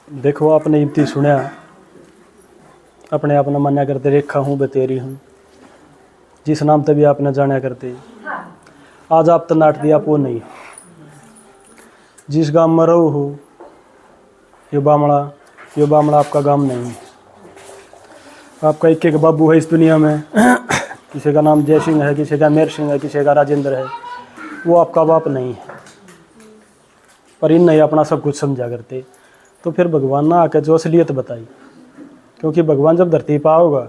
देखो आपने इतनी सुनया, अपने आप न मान्या करते रेखा हूँ बतेरी हूँ, जिस नाम तभी आपने जाना करते। आज आप तो नाट दिया वो नहीं, जिस गांव में रहो हो ये बामड़ा आपका गांव नहीं है। आपका एक एक बाबू है इस दुनिया में किसी का नाम जय सिंह है, किसी का मेर सिंह है, किसी का राजेंद्र है, वो आपका बाप नहीं है। पर इन नहीं अपना सब कुछ समझा करते। तो फिर भगवान ने आकर जो असलियत बताई, क्योंकि भगवान जब धरती पर आओगा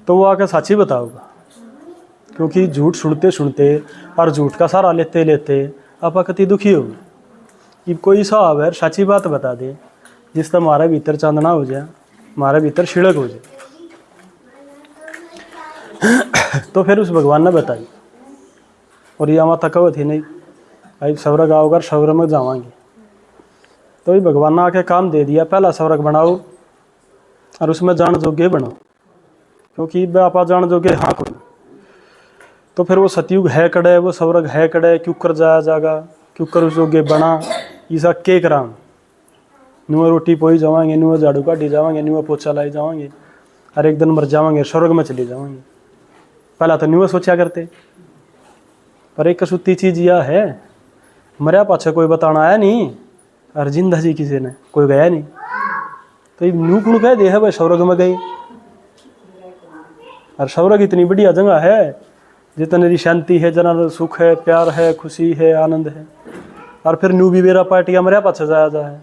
तो वो आकर साची बताओगा। क्योंकि झूठ सुनते सुनते और झूठ का सहारा लेते लेते आप कति दुखी हो। ये कोई साहब है साची बात बता दे जिससे हमारे भीतर चांदना हो जाए, हमारे भीतर छिड़क हो जाए। तो फिर उस भगवान ने बताई, और ये माता कहो थी नहीं भाई स्वर्ग आओगा स्वर्ग में जावांगे। तो ये भगवान ने आके काम दे दिया, पहला स्वर्ग बनाओ और उसमें जान जोगे बनो, क्योंकि आप जान जोगे हाँ कोई। तो फिर वो सतयुग है कड़े, वो स्वर्ग है कड़े, क्यों कर जाया जाएगा, क्यों कर उस जोगे बना ईसा के कराम। नुआ रोटी पोई जावांगे, नुआ झाड़ू काटी जावांगे, नुआ पोछा लाई जावांगे, और एक दिन मर जावांगे स्वर्ग में चले जावांगे। पहला तो नुआ सोचा करते। पर एक कसूती चीज यह है, मरिया पाछे कोई बताना आया नहीं, और जिंदा जी किसी ने कोई गया नहीं। तो ये न्यू कुण कह दे है भाई स्वर्ग में गई, और स्वर्ग इतनी बढ़िया जगह है जितनी शांति है, जना सुख है, प्यार है, खुशी है, आनंद है। और फिर न्यू भी मेरा पार्टियां मरिया पाछे जाया जा है,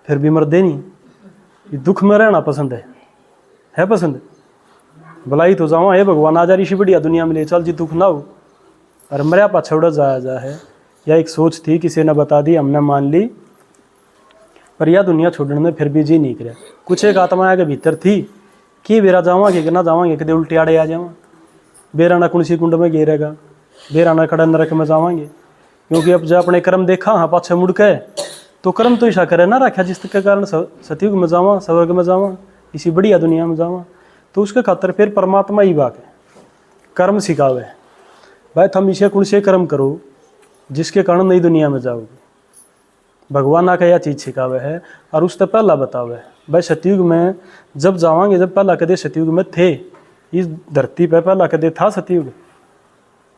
फिर भी मरदे नहीं। ये दुख में रहना पसंद है पसंद भलाई तो जावा है भगवान आ जा ऋषि बढ़िया दुनिया में ले चल जी दुख ना हो, और मरिया पाछे उड़ा जाया जा है। यह एक सोच थी, किसी ने बता दी, हमने मान ली। पर यह दुनिया छोड़ने में फिर भी जी नहीं करे। कुछ एक आत्मा के भीतर थी कि बेरा जावांगे कि ना जावांगे, कदे उल्टे आड़े आ जावा, बेराना कुणसी कुंड में घेरेगा, बेराना खड़ा नरक में जावांगे। क्योंकि अब जो अपने कर्म देखा हाँ पाछे मुड़ के, तो कर्म तो ऐसा करे ना रखा जिसके कारण सतयुग में जावा, स्वर्ग में जावा, इसी बढ़िया दुनिया में जावा। तो उसके खातर फिर परमात्मा ही बात है, कर्म सिखावे भाई तुम इसे कुण से कर्म करो जिसके कारण नई दुनिया में जाओगे। भगवान आकर यह चीज़ सिखावे है, और उससे पहला बतावे भाई सतयुग में जब जावांगे, जब पहला कदे सतयुग में थे इस धरती पर, पहला कदे था सतयुग,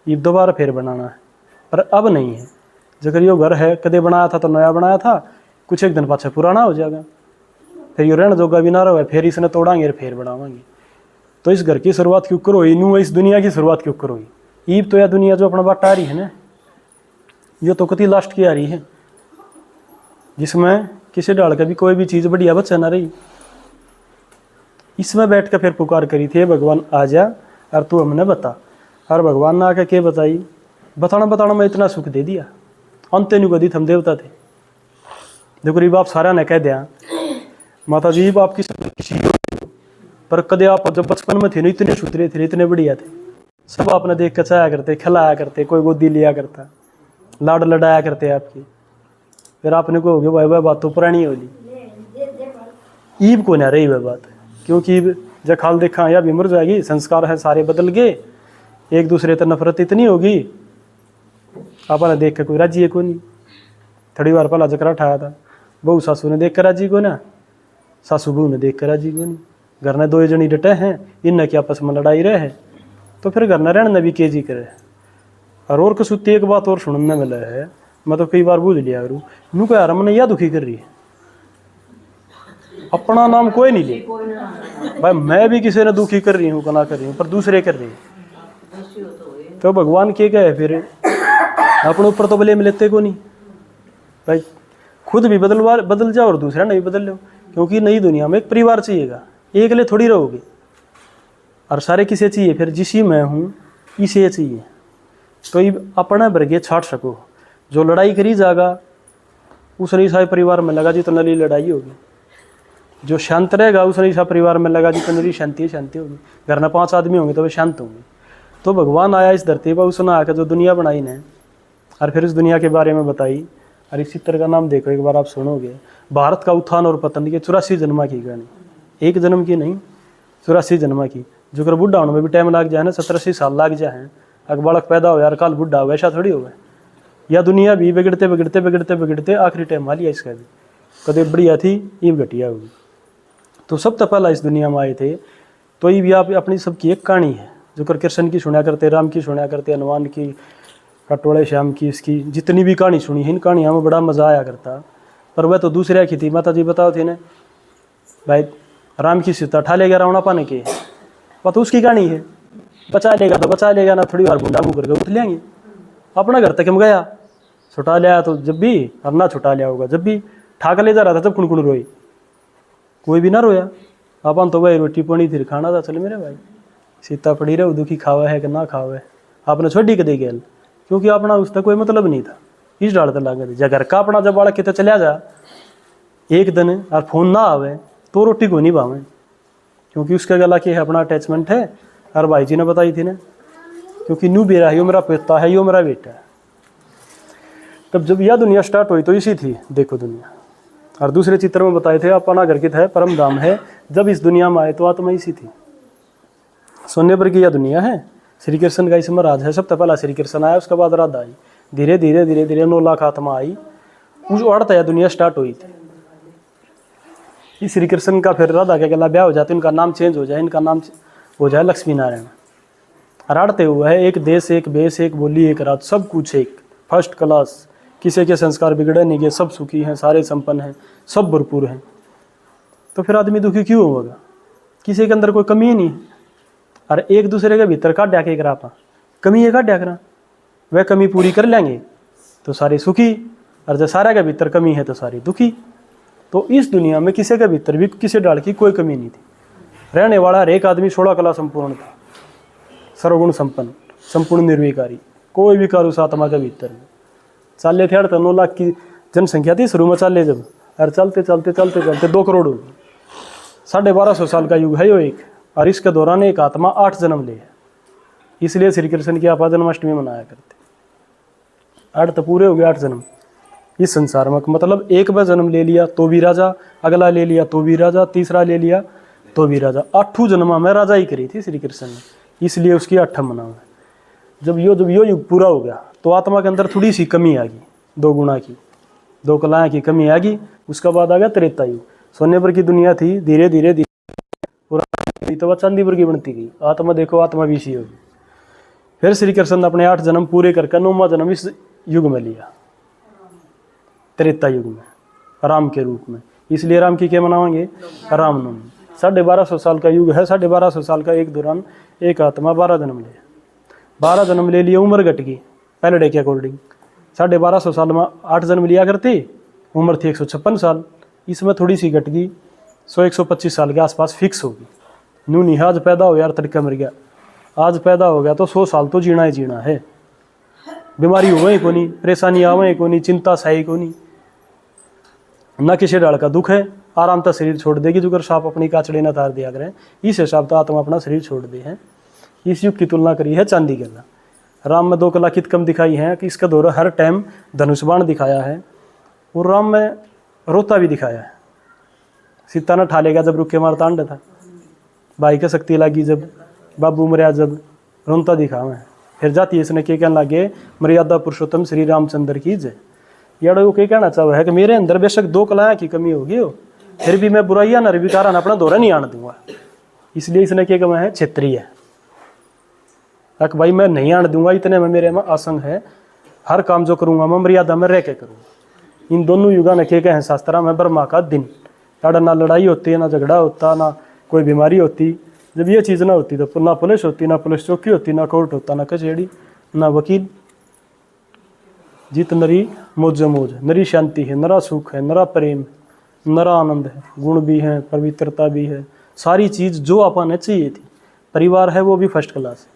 ये दोबारा फिर बनाना है। पर अब नहीं है। जगह यो घर है कदे बनाया था तो नया बनाया था, कुछ एक दिन पाछे पुराना हो जाएगा, फिर यो रहने जोगा भी ना रहे, फिर इसने तोड़ांगे और फिर बनावांगे। तो इस घर की शुरुआत क्यों करो, इनू इस दुनिया की शुरुआत क्यों करो। ईब तो यह दुनिया जो अपना बाट आ रही है ना, ये तो कति लास्ट की आ रही है, जिसमें किसी डाल के भी कोई भी चीज़ बढ़िया बच्चा ना रही। इसमें बैठ कर फिर पुकार करी थी भगवान आ जा और तू हमने बता। और भगवान ने आके क्या बताई, बताना मैं इतना सुख दे दिया, अंत नहीं कदी हम देवता थे। देखो री बाप सारा ने कह दिया माता जी बाप की पर कदे आप जब बचपन में थे ना इतने सुथरे थे, इतने बढ़िया थे, सब आपने देख कर चाया करते, खिलाया करते, कोई गोदी लिया करता, लाड लड़ाया करते आपकी। फिर आपने को हो गया वह बात तो पुरानी होली, ईब को ना रही वह बात। क्योंकि जब खाल देखा या भी मर जाएगी, संस्कार है सारे बदल गए, एक दूसरे से नफरत इतनी होगी, आपने देख कर कोई राजी है को नहीं। थोड़ी बार पहला जकरा उठाया था, बहू सासू ने देख कर राजी को ना, सासू बहू ने देख कर राजी को नहीं। घर ने दो जनी डटे हैं, इन की आपस में लड़ाई रहे है, तो फिर घर ने रहने भी केजी करे। और कसूती एक बात और सुनने मिला है, मैं तो कई बार बूझ लिया करूँ, नू को यार मैंने यह दुखी कर रही है, अपना नाम कोई नहीं ले भाई, मैं भी किसी ने दुखी कर रही हूँ ना कर रही हूँ, पर दूसरे कर रही है। तो भगवान के कहे फिर अपने ऊपर तो ब्लेम लेते को नहीं भाई, खुद भी बदल जाओ और दूसरा नहीं बदल लो। क्योंकि नई दुनिया में एक परिवार चाहिएगा, एक ले थोड़ी रहोगे, और सारे किसे चाहिए फिर, जिसी मैं हूँ इसे चाहिए। तो ये अपना वर्गे छाट सको, जो लड़ाई करी जाएगा उस नहीं सा परिवार में लगा जितना नली लड़ाई होगी, जो शांत रहेगा उस नहीं सा परिवार में लगा जितना नली शांति होगी। घर में 5 आदमी होंगे तो वे शांत होंगे। तो भगवान आया इस धरती पर, उसने आकर जो दुनिया बनाई ने, और फिर इस दुनिया के बारे में बताई। और इस चित्र का नाम देखो, एक बार आप सुनोगे, भारत का उत्थान और पतन की 84 जन्म की कहानी, एक जन्म की नहीं 84 जन्म की। जो कर बुढ़ा होने में भी टाइम लग जाए ना, 70-80 साल लग जाए, अगर बालक पैदा हो यार काल बुढ़ा हो, ऐसा थोड़ी होगा। या दुनिया भी बिगड़ते बिगड़ते बिगड़ते बिगड़ते आखिरी टाइम आ लिया इसका भी। कदे बढ़िया थी ये घटिया होगी। तो सब तो पहला इस दुनिया में आए थे, तो ये भी आप अपनी सबकी एक कहानी है जो कर कृष्ण की सुना करते, राम की सुना करते, हनुमान की, कटोले श्याम की, इसकी जितनी भी कहानी सुनी है इन कहानियों में बड़ा मजा आया करता। पर वह तो दूसरे की थी। माता जी बताओ थी ने भाई राम की सीता ठा लेगा रावणा पाने के, वह तो उसकी कहानी है। बचा लेगा तो बचा लेगा ना, थोड़ी बार गुंडा मुँह करके उठ लेंगे। अपना घर तक हम गया, छुटा लिया तो जब भी, और ना छुटा लिया होगा जब भी, ठाक ले जा रहा था जब कुण रोई, कोई भी ना रोया। अपन तो भाई रोटी पानी फिर खाना था, चल मेरे भाई सीता पड़ी रहे दुखी खावा है कि ना खावा है, आपने छोड़ी के दे गया, क्योंकि अपना उसका कोई मतलब नहीं था। इस डालते लागे थे घर का अपना जब बाड़ा कितने चलिया जा एक दिन और फोन ना आवे तो रोटी को नहीं भावे, क्योंकि उसका गला के है अपना अटैचमेंट है। और भाई जी ने बताई थी ना, क्योंकि न्यू बेरा है, यो मेरा पिता है, यो मेरा बेटा है। तब जब यह दुनिया स्टार्ट हुई तो इसी थी देखो दुनिया। और दूसरे चित्र में बताए थे अपना घर कित है परम धाम है, जब इस दुनिया में आए तो आत्मा इसी थी। सोने पर की यह दुनिया है, श्री कृष्ण का इसमें राज है। सबसे पहला श्री कृष्ण आया, उसके बाद राधा आई, धीरे धीरे धीरे धीरे 9 लाख आत्मा आई, उस अर्थ यह दुनिया स्टार्ट हुई थी। इस श्री कृष्ण का फिर राधा के गला ब्याह हो जाते, इनका नाम चेंज हो जाए, इनका नाम हो जाए लक्ष्मी नारायण। अराड़ते हुए है एक देश एक बेस एक बोली एक रात, सब कुछ एक फर्स्ट क्लास, किसी के संस्कार बिगड़े नहीं गए, सब सुखी हैं, सारे संपन्न हैं, सब भरपूर हैं। तो फिर आदमी दुखी क्यों होगा? किसी के अंदर कोई कमी ही नहीं। और एक दूसरे के भीतर काट के करा पा कमी है काट करा, वह कमी पूरी कर लेंगे तो सारे सुखी, और जब सारे के भीतर कमी है तो सारे दुखी। तो इस दुनिया में किसी के भीतर भी किसी डाल की कोई कमी नहीं थी। रहने वाला हर एक आदमी 16 कला संपूर्ण था, सर्वगुण संपन्न, संपूर्ण निर्विकारी, कोई भी कार्य उस आत्मा के भीतर में। चाले थे 9 लाख की जनसंख्या थी शुरू में चाले, जब और चलते चलते चलते चलते 2 करोड़ हो गई। 1250 साल का युग है यो एक, और इसके दौरान एक आत्मा 8 जन्म ले है। इसलिए श्री कृष्ण की आपा जन्माष्टमी मनाया करते। 8 तो पूरे हो गए 8 जन्म इस संसार में। मतलब एक बार जन्म ले लिया तो भी राजा, अगला ले लिया तो भी राजा, तीसरा ले लिया तो भी राजा। 8 जन्मा में राजा ही करी थी श्री कृष्ण ने, इसलिए उसकी 8 मनाओ है। जब यो युग पूरा हो गया तो आत्मा के अंदर थोड़ी सी कमी आ गई, 2 गुणा की, 2 कलाएं की कमी आ गई। उसके बाद आ गया त्रेता युग। सोने पर की दुनिया थी, धीरे धीरे धीरे तो वह चांदी पर की बनती गई। आत्मा देखो आत्मा भी इसी होगी। फिर श्री कृष्ण ने अपने 8 जन्म पूरे करके 9वां जन्म इस युग में लिया, त्रेता युग में, राम के रूप में। इसलिए राम की क्या मनाएंगे? रामनवमी। 1250 साल का युग है, 1250 साल का एक दौरान एक आत्मा 12 जन्म ले, 12 जन्म ले लिए, उम्र घट गई पहले डे के अकॉर्डिंग। 1250 साल में 8 जन्म लिया करते, उम्र थी 156 साल, इसमें थोड़ी सी घट गई, 125 साल के आसपास फिक्स होगी। नू नहीं आज पैदा हो यार तड़का मर गया, आज पैदा हो गया तो 100 साल तो जीना ही जीना है। बीमारी हुए को नहीं, परेशानी आवे को नहीं, चिंता सही को नहीं, न किसी डाल का दुख है, आराम तक शरीर छोड़ देगी। जो कर सांप अपनी काचड़े न तार दिया करें, इस हिसाब से आत्मा अपना शरीर छोड़ दे है। इस युग की तुलना करी है चांदी के अंदर। राम में 2 कला कित कम दिखाई है कि इसका दौरा हर टाइम धनुष बाण दिखाया है, और राम में रोता भी दिखाया है। सीता न ठालेगा जब रुक के मारता अंड था, भाई का शक्ति लगी जब, बाबू मरिया जब, रोता दिखावा है। फिर जाती है इसने के कहने लगे, मर्यादा पुरुषोत्तम श्री रामचंद्र की जय। यार वो क्या कहना चाह है कि मेरे अंदर बेशक 2 कलाएं की कमी होगी हो, फिर भी मैं बुराइया निर्विकार अपना दौरा नहीं आने दूंगा। इसलिए इसने क्या कहा है? क्षेत्रीय अक भाई मैं नहीं आने दूंगा, इतने में मेरे में आसंग है, हर काम जो करूंगा मैं मर्यादा में रह के करूँगा। इन दोनों युगा ने क्या है शास्त्रा में? ब्रह्मा का दिन, ताड़ा ना लड़ाई होती है, ना झगड़ा होता, ना कोई बीमारी होती। जब ये चीज़ ना होती तो ना पुलिस होती, ना पुलिस चौकी होती, ना कोर्ट होता, ना कचहरी, ना वकील। जीत नरी मौज मौज, नरी शांति है, नरा सुख है, नरा प्रेम, नरा आनंद है, गुण भी है, पवित्रता भी है, सारी चीज़ जो अपन चाहिए थी। परिवार है वो भी फर्स्ट क्लास है।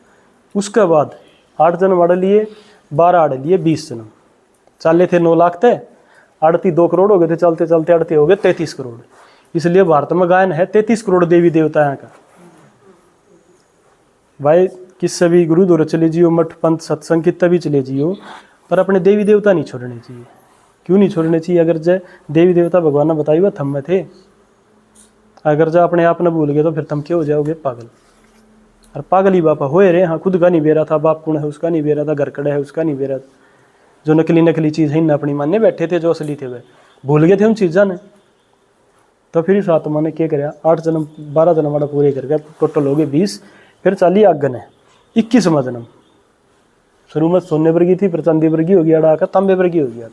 उसके बाद 8 जन्म अड़ लिए, 12 अड़ लिए, 20 जन्म चाले थे। 9 लाख थे, अड़ती 2 करोड़ हो गए थे, चलते चलते अड़ते हो गए 33 करोड़। इसलिए भारत में गायन है 33 करोड़ देवी देवता का। भाई किससे भी गुरु द्वारा चले जियो, मठ पंथ सत्संग कितना भी चले जियो, पर अपने देवी देवता नहीं छोड़ने चाहिए। क्यों नहीं छोड़ने चाहिए? अगर जय देवी देवता भगवान ने बताई हुआ थम में थे, अगर जो अपने आप न भूल गए तो फिर तुम क्या हो जाओगे? पागल। और पागल ही बापा होए रे। हाँ, खुद का नहीं बेरा था, बाप कौन है उसका नहीं बेरा था, घर कड़ा है उसका नहीं बेरा था। जो नकली नकली चीज़ है ना अपनी मानने बैठे थे, जो असली थे वह भूल गए थे उन चीज़ा ने। तो फिर इस आत्मा ने क्या कराया, 8 जन्म 12 जन्म वाला पूरे करके टोटल हो गए 20, फिर चाली आगन है 21वां जन्म। शुरू में सोने वर्गी थी, फिर चांदी वर्गी होगी, अड़ा आकर तांबे वर्गी हो गया।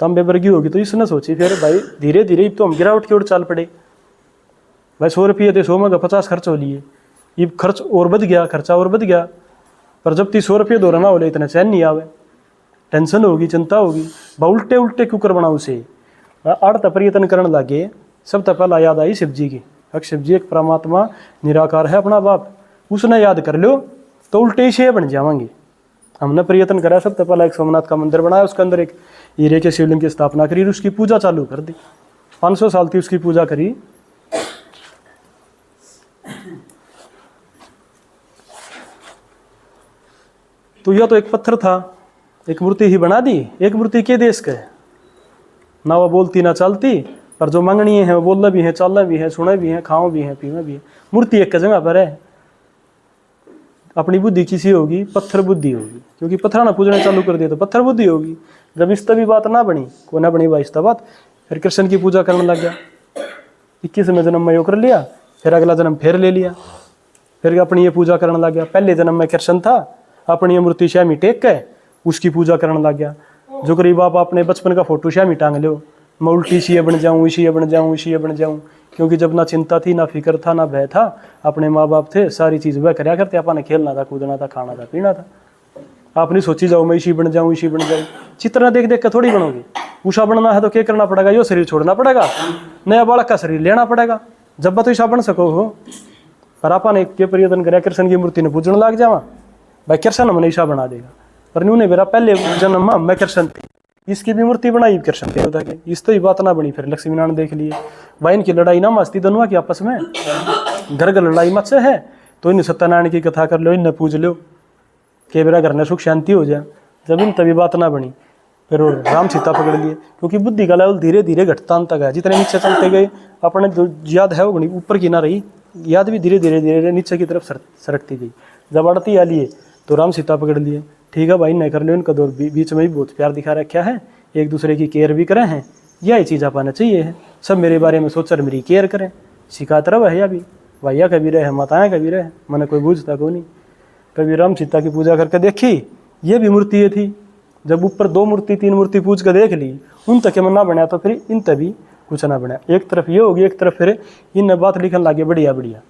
तांबे वर्गी होगी तो इसने सोची फिर भाई धीरे धीरे तो हम गिरावट की ओर चाल पड़े। भाई 100 रुपये थे, 100 में 50 खर्च हो लिए, ये खर्च और बढ़ गया, खर्चा और बढ़ गया। पर जब 100 रुपये दोहराना हो ले इतना चैन नहीं आवे, टेंशन होगी, चिंता होगी, बा उल्टे उल्टे क्यों कर बना उसे। आड़ता प्रयत्न करने लगे। सब तो पहला याद आई शिव जी की। अगर शिव जी एक परमात्मा निराकार है अपना बाप, उसने याद कर लो तो उल्टे से बन जाएंगे। हमने प्रयत्न करा, सब तो पहला एक सोमनाथ का मंदिर बनाया, उसके अंदर एक हीरे के शिवलिंग की स्थापना करी, उसकी पूजा चालू कर दी। 500 साल की उसकी पूजा करी। तो यह तो एक पत्थर था, एक मूर्ति ही बना दी। एक मूर्ति के देश का है, ना वो बोलती ना चलती, पर जो मंगनी है वो बोलना भी है, चलना भी है, सुना भी है, खाओ भी है, पीना भी है। मूर्ति एक जगह पर है। अपनी बुद्धि किसी होगी, पत्थर बुद्धि होगी, क्योंकि पत्थर ना पूजने चालू कर दिया तो पत्थर बुद्धि होगी। जब इस तभी बात ना बनी, को ना बनी बाईस बात, फिर कृष्ण की पूजा करने लग गया। 21वें जन्म में यो कर लिया, फिर अगला जन्म फिर ले लिया, फिर अपनी ये पूजा करने लग गया। पहले जन्म में कृष्ण था, अपनी ये मूर्ति श्यामी टेक के उसकी पूजा करने लग गया। जो करीब आप अपने बचपन का फोटो श्यामी टांग लो, मैं उल्टी सी बन जाऊँ, इसी बन जाऊँ, इसी बन जाऊँ, क्योंकि जब ना चिंता थी, ना फिक्र था, ना भय था, अपने माँ बाप थे, सारी चीज़ वह कराया करते। आपने खेलना था, कूदना था, खाना था, पीना था। आपने सोची जाओ मैं इसी बन जाऊँ, इसी बन जाऊँ। चित्र देख देख कर थोड़ी बनोगे। ऊषा बनना है तो क्या करना पड़ेगा, यो शरीर छोड़ना पड़ेगा, नया बालक का शरीर लेना पड़ेगा, जब तो ईशा बन सको हो। पर आपने के प्रयत्न कराया, कृष्ण की मूर्ति ने पूजने लग जावा, भाई कृष्ण हमने ईशा बना देगा। पर उन्होंने मेरा पहले जन्म में मैं कृष्ण थे, इसकी भी मूर्ति बनाई कृष्ण के होता के। इस तो ही बात ना बनी। फिर लक्ष्मी नारायण देख लिए, भाई इनकी लड़ाई ना मस्ती दोनों की आपस में, घर घर लड़ाई मत से है, तो इन सत्यनारायण की कथा कर लो, इन्हें पूज लो, के मेरा घर में सुख शांति हो जाए। जब इन तभी बात ना बनी, फिर वो राम सीता पकड़ लिए, क्योंकि बुद्धि का लेवल धीरे धीरे घटता तक है। जितने नीचे चलते गए, अपने जो याद है वो ऊपर की ना रही, याद भी धीरे धीरे धीरे नीचे की तरफ सरकती गई। जब अड़ती आ लिए तो राम सीता पकड़ लिए। ठीक है भाई, नहीं कर लो इनका दौर, बीच में भी बहुत प्यार दिखा रखा है, एक दूसरे की केयर भी करें हैं, यही चीज़ पाना चाहिए है। सब मेरे बारे में सोच कर मेरी केयर करें, शिकायत रहा भैया भी, भैया कभी रहे, माताएँ कभी रहे, मैंने कोई बूझता को नहीं। कभी राम सीता की पूजा करके देखी, ये भी मूर्ति ये थी। जब ऊपर 2 मूर्ति 3 मूर्ति पूज कर देख ली, उन तक मन ना बना तो फिर इन तभी कुछ ना बना। एक तरफ ये होगी, एक तरफ फिर इन बात लिखने लगे बढ़िया बढ़िया।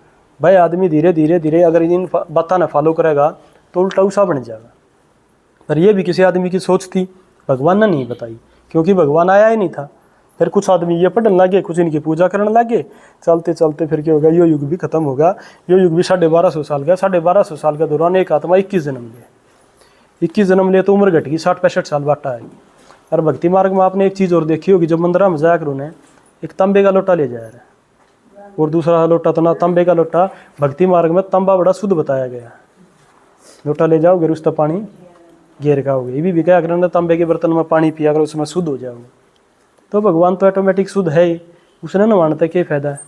भाई आदमी धीरे धीरे धीरे अगर इन बातों ने फॉलो करेगा तो उल्टा उसा बन जाएगा। पर यह भी किसी आदमी की सोच थी, भगवान ने नहीं बताई, क्योंकि भगवान आया ही नहीं था। फिर कुछ आदमी ये पढ़ने लगे, कुछ इनकी पूजा करने लगे, चलते चलते फिर क्या होगा, यो युग भी खत्म होगा। यो युग भी 1250 साल का, 1250 साल का दौरान एक आत्मा 21 जन्म ले, 21 जन्म ले तो उम्र घट गई, 60-65 साल बाटा आएगी। और भक्ति मार्ग में आपने एक चीज़ और देखी होगी, जब मंदिर में जाकर उन्हें एक तांबे का लोटा ले जाया है, और दूसरा लोटा तो ना तांबे का लोटा। भक्ति मार्ग में तांबा बड़ा शुद्ध बताया गया। लोटा ले जाओगे उसका पानी घेर खाओगे। ये भी क्या करना, तांबे के बर्तन में पानी पिया कर उसमें शुद्ध हो जाओगे। तो भगवान तो ऑटोमेटिक शुद्ध है ही, उसने न मानता क्या फायदा है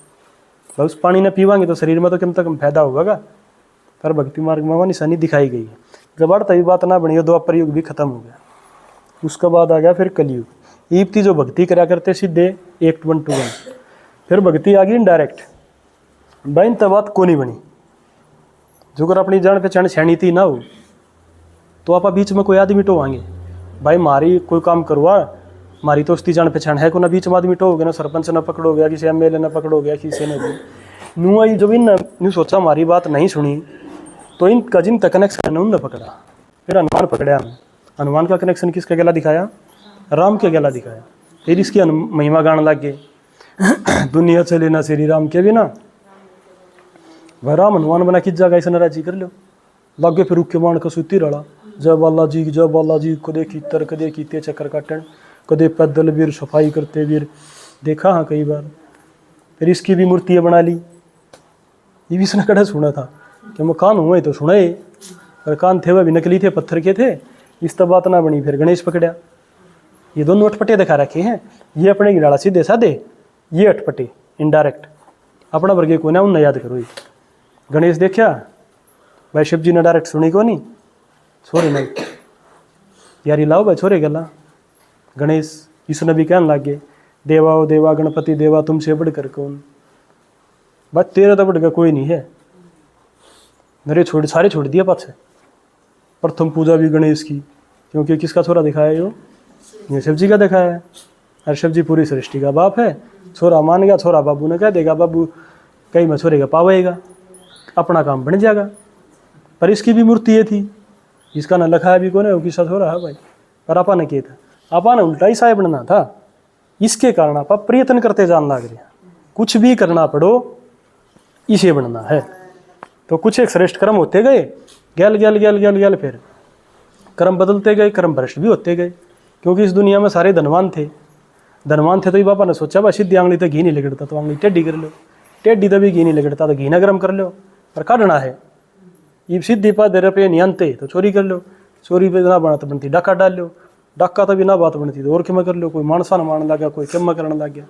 भाई, उस पानी ने पीवाएंगे तो शरीर में तो कम तक फायदा होगा। पर भक्ति मार्ग में वह निशानी दिखाई गई है। जब अड़ तभी बात ना बनी, द्वापर युग भी खत्म हो गया। उसके बाद आ गया फिर कलयुग। ईप्ति जो भक्ति करा करते सीधे 1:1 फिर भक्ति आ गई इनडायरेक्ट। भाई तब बात को नहीं बनी, जो अगर अपनी जान पहचान छेनी थी ना हो तो आप बीच में कोई आदमी टोवाएंगे, भाई मारी कोई काम करवा, मारी तो उसकी जान पहचान है को ना, बीच में आदमी टोगे ना, सरपंच ना पकड़ो गया, किसी MLA ना पकड़ो गया, किसी ने भी नू आई। जब इन सोचा हमारी बात नहीं सुनी तो इन कजिन तक कनेक्शन उनने पकड़ा, फिर हनुमान पकड़ा। हनुमान का कनेक्शन किसके गला दिखाया, राम के गला दिखाया। फिर इसकी महिमा गाने लग गए, दुनिया चले ना श्री राम के बिना। वह राम हनुमान बना किस जगह ऐसा नाराजी कर लो लागे। फिर रुके मान का सुती रहा, जय बालाजी जय बालाजी, कदे कीतर कदे कीते चक्कर काटन, कदे पैदल वीर सफाई करते वीर, देखा हाँ कई बार। फिर इसकी भी मूर्तियाँ बना ली। ये भी इसने कड़ा सुना था कि मैं कान हुए तो सुने, पर कान थे वह भी नकली थे, पत्थर के थे। इस तब बात ना बनी, फिर गणेश पकड़ा। ये दोनों अटपटे दिखा रखे हैं, ये अपने गिराड़ा सीधे साधे, ये अटपटे इनडायरेक्ट। अपना वर्गे को ना उन याद करो। गणेश देखा भाई, शिव जी ने डायरेक्ट सुनी को नहीं, छोरे नहीं यारी लाओ भाई छोरे गला। गणेश इसने भी कहने लग गए, देवा ओ देवा गणपति देवा तुमसे बढ़कर कौन। बस तेरा तो बढ़कर कोई नहीं है। मेरे सारे छोड़ दिया पाछे। प्रथम पूजा भी गणेश की, क्योंकि किसका छोरा दिखाया ये शिव जी का दिखाया है। और शिव जी पूरी सृष्टि का बाप है। छोरा मान गया, छोरा बाबू ने कह देगा बाबू कहीं में छोरे का पावेगा, अपना काम बन जाएगा। पर इसकी भी मूर्ति ये थी, इसका ना लिखा है भी कौन है, वो किसका छोरा है भाई। पर आपा ने किया था, आपा ने उल्टा ही साहेब बनना था। इसके कारण आप प्रयत्न करते जान लग रहे, कुछ भी करना पड़ो इसे बनना है। तो कुछ एक श्रेष्ठ कर्म होते गए, गैल गैल गैल गैल गैल, फिर कर्म बदलते गए, कर्म भ्रष्ट भी होते गए। क्योंकि इस दुनिया में सारे धनवान थे। धनवान थे तो ये बापा ने सोचा बस सीधी आंगली तो घी नहीं लगड़ता तो आंगली टेढ़ी कर लो, टेढ़ी तो भी घी नहीं लगड़ता तो घी ना गर्म कर लो। पर काटना है ये सीधी पा दे रुपये नहीं आनते तो चोरी कर लो, चोरी पे ना बना तो बनती डाका डाल लो, डाका तो भी ना बात बनती तो और क्या कर लो। कोई मानसा न मान लग गया, कोई क्या करने लग गया।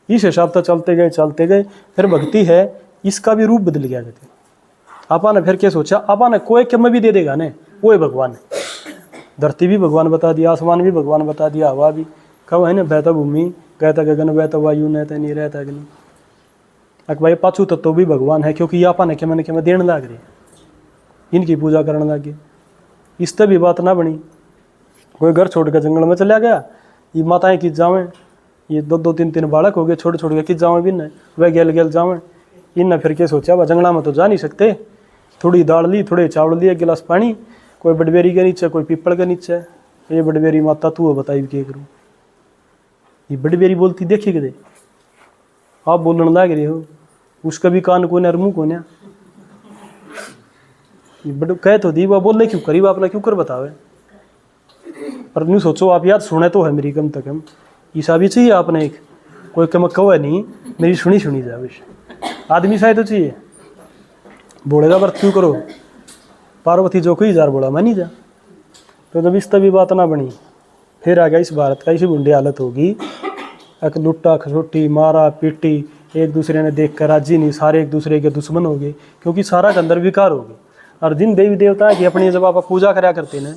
इस हिसाब से चलते गए। फिर भक्ति है, इसका भी रूप बदल गया। कहते आपा ने फिर क्या सोचा, आपा ने कोई कम भी दे देगा ने, वो है भगवान है। धरती भी भगवान बता दिया, आसमान भी भगवान बता दिया, हवा भी कब है ना, बहता भूमि गहता गगन बहता वायु नहता नहीं रहता अग्नि। अक भाई पाचू तत्व भी भगवान है, क्योंकि आपा ने क्या देने लग रहे, इनकी पूजा करने लगे। इस तरह भी बात ना बनी। कोई घर छोड़ कर जंगल में चला गया, ये माताएं किस जावें, ये दो तीन बालक हो गए छोटे के किस जावें भी न, वह गेल गेल जावें। इन फिर के सोचा वह जंगला में तो जा नहीं सकते, थोड़ी दाल ली, थोड़े चावल लिए, एक गिलास पानी, कोई बडबेरी के नीचे, कोई पीपल के नीचे। ये बडबेरी माता तू बताई क्या करूँ। ये बडबेरी बोलती देखी कदे, आप बोलने लग रहे हो, उसका भी कान कोने और मुँह कोने। बड़ कह तो दी वह बोलने क्यों करी, आपने क्यों कर बतावे। पर न्यू सोचो आप यार, सुने तो है मेरी कम से कम, ईसा भी चाहिए आपने एक, कोई कम कहो है नहीं, मेरी सुनी जाए आदमी शायद तो चाहिए। बोलेगा व्रत क्यों करो, पार्वती जो कोई जार बोला मानी जा। तो जब इस तभी बात ना बनी, फिर आ गया इस भारत का इसी बुंडी हालत होगी। एक लुट्टा खसोटी मारा पीटी, एक दूसरे ने देख कर राजी नहीं, सारे एक दूसरे के दुश्मन हो गए, क्योंकि सारा के अंदर विकार हो गए। और जिन देवी देवता की अपनी जब आप पूजा कराया करते ना,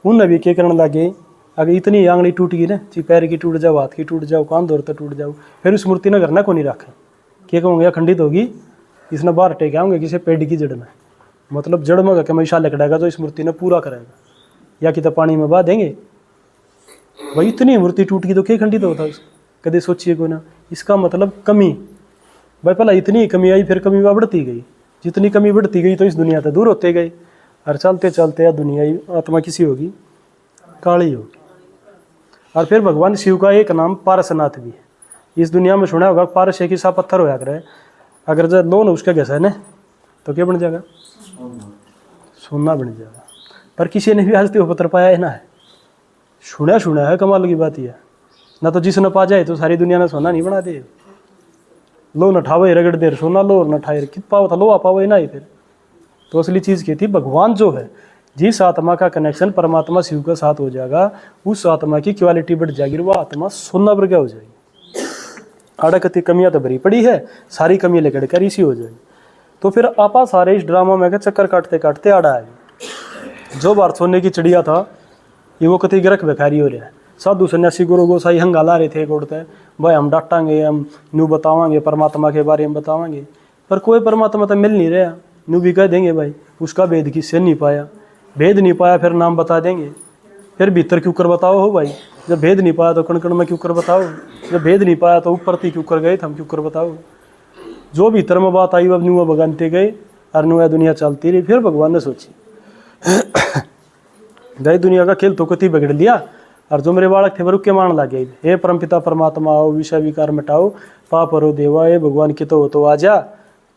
उन भी क्या करने लगे, अगर इतनी आंगली टूट गई ना, पैर की टूट जाओ, हाथ की टूट जाओ, कान दौर तक टूट जाओ, फिर उस मूर्ति ने करना को नहीं रखे। क्या कहूँगे खंडित होगी, इसने बाहर टेके आऊँगे किसी पेड़ की जड़ में, मतलब जड़ में क्या हमेशा लकड़ेगा जो इस मूर्ति ने पूरा करेगा, या कि तो पानी में बहा देंगे। भाई इतनी मूर्ति टूट गई तो क्या खंडित होता है, कदे सोचिए को ना। इसका मतलब कमी, भाई पहला इतनी कमी आई, फिर कमी बढ़ती गई, जितनी कमी बढ़ती गई तो इस दुनिया से दूर होते गए। और चलते चलते दुनिया आत्मा किसी होगी, काली होगी। और फिर भगवान शिव का एक नाम पारसनाथ भी है। इस दुनिया में सुना होगा, पारस एक ही सा पत्थर होया करे, अगर जब लोन उसका घसा है ना तो क्या बन जाएगा, सोना बन जाएगा। पर किसी ने भी आज तक पत्थर पाया है ना, है सुना है। कमाल की बात यह ना, तो जिसने पा जाए तो सारी दुनिया ने सोना नहीं बना दे। लो न ठावे रगड़ देर सोना लो, न ठाए कित पाओ था लो आ पाओ ना ही। फिर तो असली चीज़ क्या थी, भगवान जो है, जिस आत्मा का कनेक्शन परमात्मा शिव के साथ हो जाएगा, उस आत्मा की क्वालिटी बढ़ जाएगी, वह आत्मा सोना वर्ग हो जाएगी। अड़कती कमियां तो भरी पड़ी है, सारी कमियां लेकर कर इसी हो जाएगी। तो फिर आपा सारे इस ड्रामा में चक्कर काटते काटते आड़ा है। जो बार सोने की चिड़िया था, ये वो कति ग्रक बेकारी हो रहा है। साधु सन्यासी गुरु गोसाई हंगाला रहे थे कोड़ते, भाई हम डांटांगे, हम न्यू बतावांगे, परमात्मा के बारे में बतावांगे। पर कोई परमात्मा तो मिल नहीं रहा। न्यू भी कह देंगे भाई उसका भेद किससे नहीं पाया, भेद नहीं पाया फिर नाम बता देंगे। फिर भीतर क्यों कर बताओ हो भाई, जब भेद नहीं पाया तो कण कण में क्यों कर बताओ, जब भेद नहीं पाया तो ऊपर थी क्यों कर गए थे हम क्यों कर बताओ। जो भीतर में बात आई अब न्यू भगानते गए और न्यू दुनिया चलती रही। फिर भगवान ने सोची गई दुनिया का खेल तो कति बिगड़ लिया, और जो मेरे बालक थे वो रुक के मान लगे, हे परमपिता परमात्मा आओ, विषय विकार मिटाओ, पाप हरो देवा, हे भगवान की तो आ जा,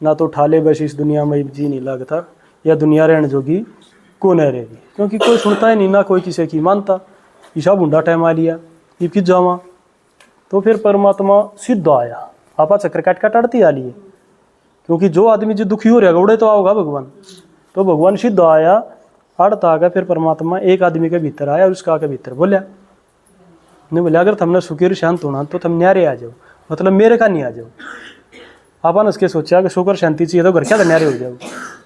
ना तो उठा ले बस इस दुनिया में जी नहीं लगता, या दुनिया रहने जोगी को न रहेगी। क्योंकि कोई सुनता ही नहीं, ना कोई किसी की मानता। ईशा भूडा टाइम आ लिया, ये किस जावा। तो फिर परमात्मा सिद्ध आया, आपा चक्कर काट काट अड़ती आ लिए, क्योंकि जो आदमी जो दुखी हो रहेगा उड़े तो आओगा भगवान। तो भगवान सिद्ध आया, अड़ता आ गया। फिर परमात्मा एक आदमी के भीतर आया और उसका आके भीतर बोलिया, नहीं बोले अगर तुमने सुखी और शांत होना तो तुम न्यारे आ जाओ, मतलब मेरे का नहीं आ जाओ। आपा ने उसके सोचा कि सुख और शांति चाहिए तो घर क्या न्यारे हो जाओ।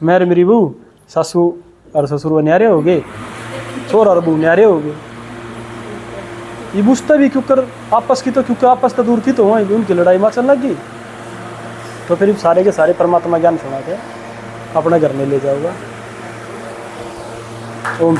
मैं मेरी बहू सासू और ससुर वो न्यारे हो गए, छोर और बहू न्यारे हो गए। ये बुझता भी क्योंकि आपस की तो क्योंकि आपस तो दूर की तो वहीं उनकी लड़ाई में चल लगी। तो फिर सारे के सारे परमात्मा ज्ञान सुना के अपने घर में ले जाऊंगा।